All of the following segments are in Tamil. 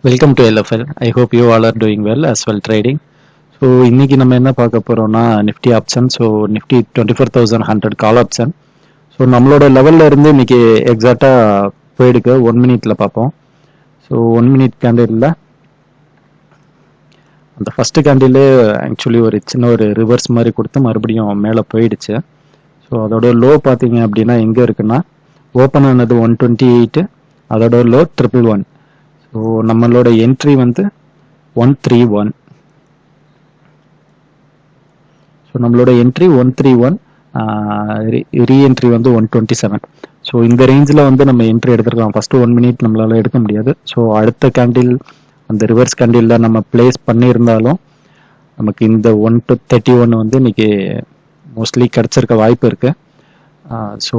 Welcome to LFL. I hope you all are doing well as well trading. So இன்னைக்கு நம்ம என்ன பார்க்க போறோம்னா Nifty option. So Nifty 24,100 call option. So நம்மளோட லெவல்ல இருந்து இன்னைக்கு எக்ஸாக்டா போயிடுக்கு 1 மினிட்ல பார்ப்போம். ஸோ 1 மினிட் கேண்டில் அந்த ஃபர்ஸ்ட் கேண்டில் ஆக்சுவலி ஒரு சின்ன ஒரு ரிவர்ஸ் மாதிரி கொடுத்து மறுபடியும் மேலே போயிடுச்சு. ஸோ அதோட லோ பார்த்தீங்க அப்படின்னா எங்கே இருக்குன்னா ஓப்பன் ஆனது 128, அதோட லோ 111. ஸோ நம்மளோட என்ட்ரி வந்து 131. ஸோ நம்மளோட என்ட்ரி 131, ரீஎன்ட்ரி வந்து 127. ஸோ இந்த ரேஞ்சில் வந்து நம்ம என்ட்ரி எடுத்துருக்கலாம். ஃபர்ஸ்ட் 1 மினிட் நம்மளால எடுக்க முடியாது. ஸோ அடுத்த கேண்டில் அந்த ரிவர்ஸ் கேண்டில் நம்ம பிளேஸ் பண்ணியிருந்தாலும் நமக்கு இந்த 131 வந்து இன்னைக்கு மோஸ்ட்லி கிடைச்சிருக்க வாய்ப்பு இருக்கு. ஸோ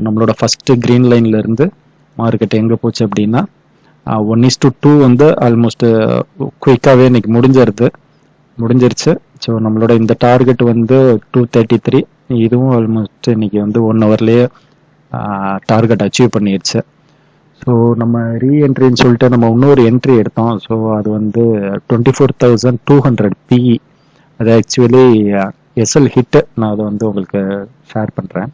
நம்மளோட ஃபர்ஸ்ட் கிரீன் லைன்ல இருந்து மார்க்கெட் எங்கே போச்சு அப்படின்னா 1:2 வந்து ஆல்மோஸ்ட் குயிக்காகவே இன்னைக்கு முடிஞ்சிருச்சு. ஸோ நம்மளோட இந்த டார்கெட் வந்து 233, இதுவும் ஆல்மோஸ்ட் இன்னைக்கு வந்து 1 ஹவர்லேயே டார்கெட் அச்சீவ் பண்ணிடுச்சு. ஸோ நம்ம ரீஎன்ட்ரின்னு சொல்லிட்டு நம்ம இன்னொரு என்ட்ரி எடுத்தோம். ஸோ அது வந்து 24,200 பிஇ. அது ஆக்சுவலி எஸ்எல் ஹிட். நான் அதை வந்து உங்களுக்கு ஷேர் பண்ணுறேன்.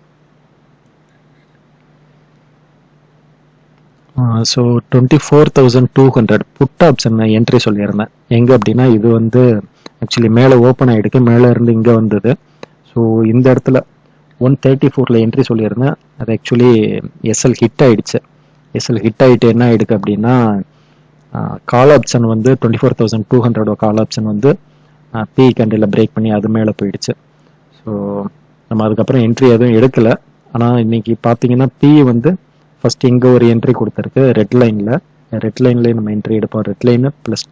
ஸோ 24,200 புட் ஆப்ஷன் என்ட்ரி சொல்லியிருந்தேன். எங்கே அப்படின்னா இது வந்து ஆக்சுவலி மேலே ஓப்பன் ஆகிடுக்கு, மேலே இருந்து இங்கே வந்தது. ஸோ இந்த இடத்துல 134 என்ட்ரி சொல்லியிருந்தேன். அது ஆக்சுவலி எஸ்எல் ஹிட் ஆகிடுச்சு. எஸ்எல் ஹிட் ஆகிட்டு என்ன ஆகிடுக்கு அப்படின்னா கால் ஆப்ஷன் வந்து 24,200 கால் ஆப்ஷன் வந்து பி கேண்டில் பிரேக் பண்ணி அது மேலே போயிடுச்சு. ஸோ நம்ம அதுக்கப்புறம் என்ட்ரி எதுவும் எடுக்கலை. ஆனால் இன்னைக்கு பார்த்தீங்கன்னா பி வந்து ஃபர்ஸ்ட் இங்கே ஒரு என்ட்ரி கொடுத்துருக்கு ரெட் லைனில் நம்ம என்ட்ரி எடுப்போம். Red line plus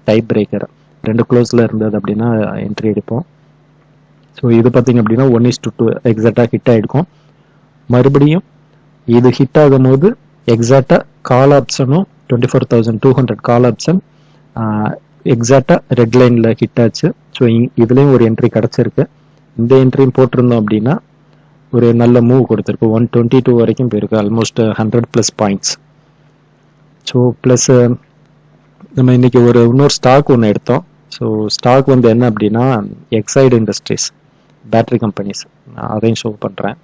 type breaker ரெண்டு க்ளோஸில் இருந்தது அப்படின்னா என்ட்ரி எடுப்போம். ஸோ இது பார்த்தீங்க அப்படின்னா 1:2 எக்ஸாக்டாக ஹிட் ஆகிருக்கும். மறுபடியும் இது ஹிட் ஆகும் போது எக்ஸாக்டாக கால் ஆப்ஷனும் 24,200 கால் ஆப்ஷன் எக்ஸாக்டாக ரெட் லைனில் ஹிட் ஆச்சு. ஸோ இதுலேயும் ஒரு என்ட்ரி கிடச்சிருக்கு. இந்த என்ட்ரியும் போட்டிருந்தோம் அப்படின்னா ஒரு நல்ல மூவ் கொடுத்துருக்கு. 122 வரைக்கும் போயிருக்கு, ஆல்மோஸ்ட் 100+ பாயிண்ட்ஸ். ஸோ ப்ளஸ் நம்ம இன்னைக்கு இன்னொரு ஸ்டாக் ஒன்று எடுத்தோம். ஸோ ஸ்டாக் வந்து என்ன அப்படின்னா எக்ஸைடு இண்டஸ்ட்ரீஸ், பேட்டரி கம்பெனிஸ். அதையும் ஷோ பண்ணுறேன்.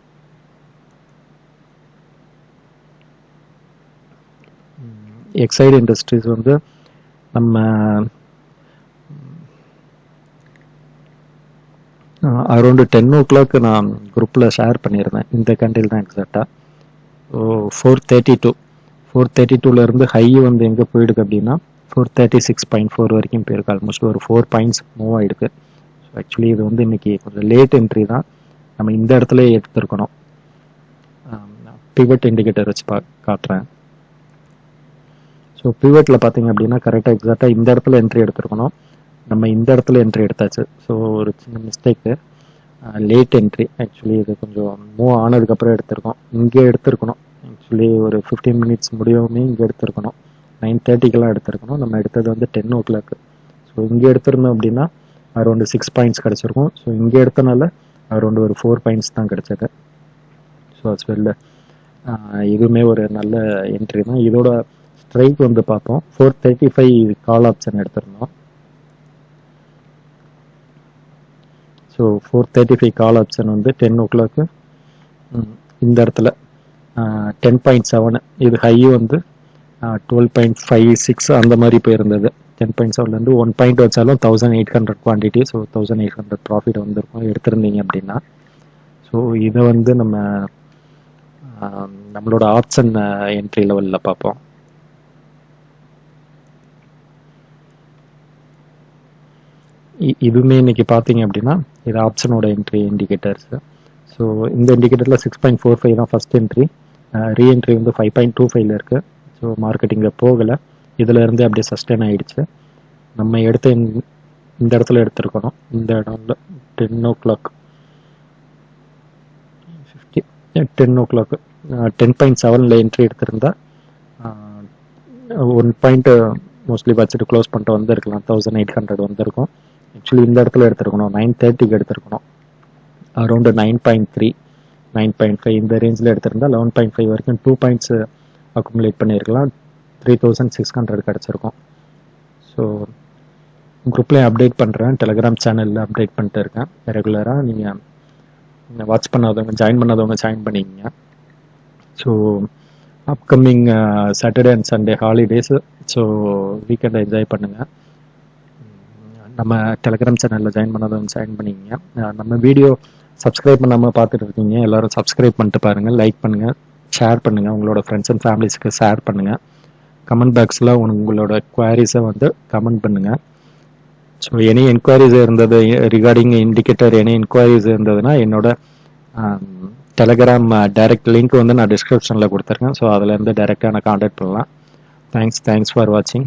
எக்ஸைடு இண்டஸ்ட்ரீஸ் வந்து நம்ம அரௌண்டு 10 o'clock நான் குரூப்பில் ஷேர் பண்ணியிருந்தேன். இந்த கேண்டில் தான் எக்ஸாக்டாக. ஸோ 432 ஹை வந்து எங்கே போயிடுக்கு அப்படின்னா 436.4 வரைக்கும் போயிருக்கு. ஆல்மோஸ்ட் ஒரு 4 பாயிண்ட்ஸ் மூவ் ஆகிடுக்கு. ஸோ ஆக்சுவலி இது வந்து இன்னைக்கு கொஞ்சம் லேட் என்ட்ரி தான். நம்ம இந்த இடத்துல எடுத்துருக்கணும். பிவட் இண்டிகேட்டர் வச்சு காட்டுறேன். ஸோ பிவட்டில் பார்த்தீங்க அப்படின்னா கரெக்டாக எக்ஸாக்டாக இந்த இடத்துல என்ட்ரி எடுத்துருக்கணும். நம்ம இந்த இடத்துல என்ட்ரி எடுத்தாச்சு. ஸோ ஒரு சின்ன மிஸ்டேக்கு, லேட் என்ட்ரி. ஆக்சுவலி இது கொஞ்சம் மூவ் ஆனதுக்கப்புறம் எடுத்திருக்கோம். இங்கே எடுத்துருக்கணும். ஆக்சுவலி ஒரு 15 மினிட்ஸ் முடியவுமே இங்கே எடுத்துருக்கணும். 9:30 எடுத்துருக்கணும். நம்ம எடுத்தது வந்து 10 o'clock. ஸோ இங்கே எடுத்திருந்தோம் அப்படின்னா அரௌண்டு 6 பாயிண்ட்ஸ் கிடச்சிருக்கும். ஸோ இங்கே எடுத்தனால அரௌண்டு ஒரு 4 பாயிண்ட்ஸ் தான் கிடச்சது. ஸோ அஸ் வெல் இதுவுமே ஒரு நல்ல என்ட்ரி தான். இதோட ஸ்ட்ரைக் வந்து பார்ப்போம். 435 கால் ஆப்ஷன் எடுத்திருந்தோம். ஸோ 435 கால் ஆப்ஷன் வந்து 10 o'clock இந்த இடத்துல 10.7. இது ஹை வந்து 12.56 அந்த மாதிரி போயிருந்தது. 10.7லேருந்து 1 பாயிண்ட் வச்சாலும் 1800 குவான்டிட்டி. ஸோ 1800 ப்ராஃபிட் வந்துருக்கும் எடுத்திருந்தீங்க அப்படின்னா. ஸோ இதை வந்து நம்மளோட ஆப்ஷன் என்ட்ரி லெவலில் பார்ப்போம். இதுவுமே இன்னைக்கு பார்த்தீங்க அப்படின்னா இது ஆப்ஷனோட என்ட்ரி இண்டிகேட்டர்ஸ். ஸோ இந்த இண்டிகேட்டரில் 6.45 தான் ஃபர்ஸ்ட் என்ட்ரி. ரீஎன்ட்ரி வந்து 5.25 இருக்குது. ஸோ மார்க்கெட்டிங்கில் போகலை. இதில் இருந்து அப்படியே சஸ்டெயின் ஆகிடுச்சு. நம்ம எடுத்த இந்த இடத்துல எடுத்துருக்கணும். இந்த இடம்ல 10 o'clock 10.7 என்ட்ரி எடுத்திருந்தா 1 பாயிண்ட் மோஸ்ட்லி வச்சுட்டு க்ளோஸ் பண்ணிட்டு வந்துருக்கலாம். 1800 வந்திருக்கும். ஆக்சுவலி இந்த இடத்துல எடுத்துருக்கணும். 9:30 எடுத்துருக்கணும். அரௌண்டு 9.3 9.5 இந்த ரேஞ்சில் எடுத்திருந்தா 11.5 வரைக்கும் 2 பாயிண்ட்ஸ் அக்குமுலேட் பண்ணியிருக்கலாம். 3600 கிடச்சிருக்கும். குரூப்லேயும் அப்டேட் பண்ணுறேன், டெலிகிராம் சேனலில் அப்டேட் பண்ணிட்டு இருக்கேன் ரெகுலராக. நீங்கள் வாட்ச் பண்ணாதவங்க, ஜாயின் பண்ணாதவங்க ஜாயின் பண்ணிக்கங்க. So upcoming Saturday and Sunday holidays, so வீக்கெண்டை என்ஜாய் பண்ணுங்கள். நம்ம டெலிகிராம் சேனலில் ஜாயின் பண்ணாதவங்க ஜாயின் பண்ணிக்கங்க. நம்ம வீடியோ சப்ஸ்கிரைப் பண்ணாமல் பார்த்துட்டு இருக்கீங்க, எல்லோரும் சப்ஸ்கிரைப் பண்ணிட்டு பாருங்கள், லைக் பண்ணுங்கள், ஷேர் பண்ணுங்கள், உங்களோட ஃப்ரெண்ட்ஸ் அண்ட் ஃபேமிலிஸ்க்கு ஷேர் பண்ணுங்கள். கமெண்ட் பாக்ஸில் உங்களோட குவாரிஸை வந்து கமெண்ட் பண்ணுங்கள். ஸோ எனி என்கொயரிஸ் இருந்தது ரிகார்டிங் இண்டிகேட்டர், எனி என்கொயரிஸ் இருந்ததுன்னா என்னோட டெலிகிராம் டைரக்ட் லிங்க் வந்து நான் டிஸ்கிரிப்ஷனில் கொடுத்துருக்கேன். ஸோ அதில் இருந்து டைரெக்டாக நான் காண்டாக்ட் பண்ணலாம். தேங்க்ஸ் ஃபார் வாட்சிங்.